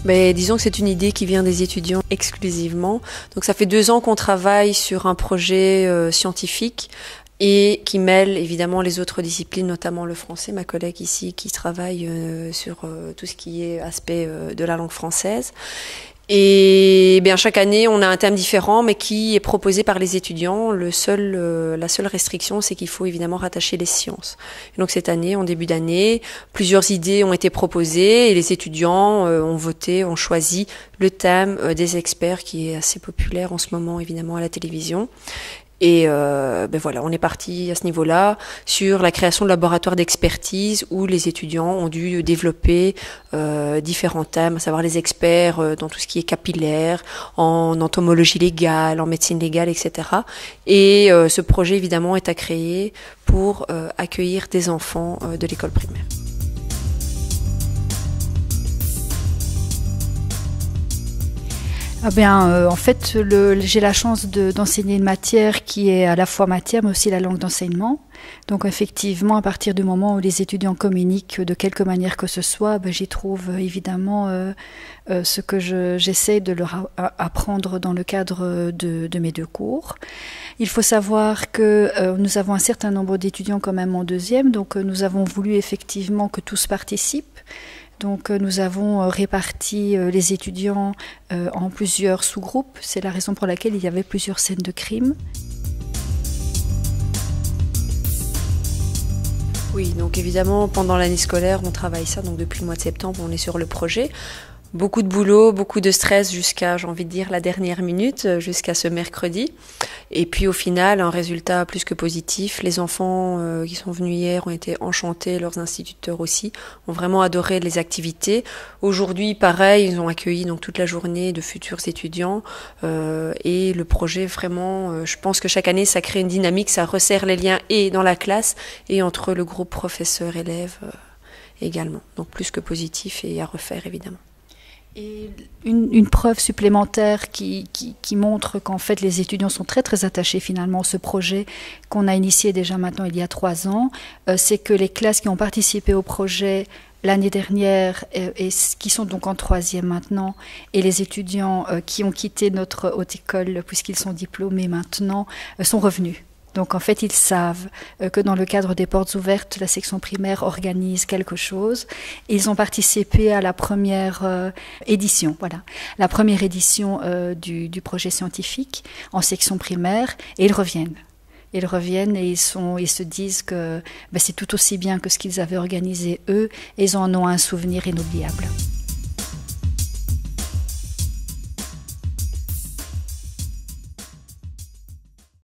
Mais disons que c'est une idée qui vient des étudiants exclusivement. Donc ça fait 2 ans qu'on travaille sur un projet scientifique et qui mêle évidemment les autres disciplines, notamment le français. Ma collègue ici qui travaille sur tout ce qui est aspect de la langue française. Et bien chaque année, on a un thème différent, mais qui est proposé par les étudiants. La seule restriction, c'est qu'il faut évidemment rattacher les sciences. Et donc cette année, en début d'année, plusieurs idées ont été proposées et les étudiants ont voté, ont choisi le thème des experts, qui est assez populaire en ce moment évidemment à la télévision. Et voilà, on est parti à ce niveau-là sur la création de laboratoires d'expertise où les étudiants ont dû développer différents thèmes, à savoir les experts dans tout ce qui est capillaire, en entomologie légale, en médecine légale, etc. Et ce projet évidemment est à créer pour accueillir des enfants de l'école primaire. En fait, j'ai la chance d'enseigner une matière qui est à la fois matière, mais aussi la langue d'enseignement. Donc effectivement, à partir du moment où les étudiants communiquent de quelque manière que ce soit, j'y trouve évidemment ce que j'essaie de leur apprendre dans le cadre de mes 2 cours. Il faut savoir que nous avons un certain nombre d'étudiants quand même en 2e, donc nous avons voulu effectivement que tous participent. Donc nous avons réparti les étudiants en plusieurs sous-groupes. C'est la raison pour laquelle il y avait plusieurs scènes de crime. Oui, donc évidemment, pendant l'année scolaire, on travaille ça. Donc depuis le mois de septembre, on est sur le projet. Beaucoup de boulot, beaucoup de stress jusqu'à, j'ai envie de dire, la dernière minute, jusqu'à ce mercredi. Et puis au final, un résultat plus que positif. Les enfants qui sont venus hier ont été enchantés, leurs instituteurs aussi, ont vraiment adoré les activités. Aujourd'hui, pareil, ils ont accueilli donc toute la journée de futurs étudiants. Et le projet, vraiment, je pense que chaque année, ça crée une dynamique, ça resserre les liens et dans la classe et entre le groupe professeur-élève également. Donc plus que positif et à refaire, évidemment. Et une preuve supplémentaire qui montre qu'en fait les étudiants sont très très attachés finalement à ce projet qu'on a initié déjà maintenant il y a 3 ans, c'est que les classes qui ont participé au projet l'année dernière et qui sont donc en 3e maintenant, et les étudiants qui ont quitté notre haute école puisqu'ils sont diplômés maintenant, sont revenus. Donc en fait, ils savent que dans le cadre des portes ouvertes, la section primaire organise quelque chose. Ils ont participé à la première édition, la première édition du projet scientifique en section primaire, et ils reviennent. Ils reviennent et ils se disent que c'est tout aussi bien que ce qu'ils avaient organisé eux, et ils en ont un souvenir inoubliable.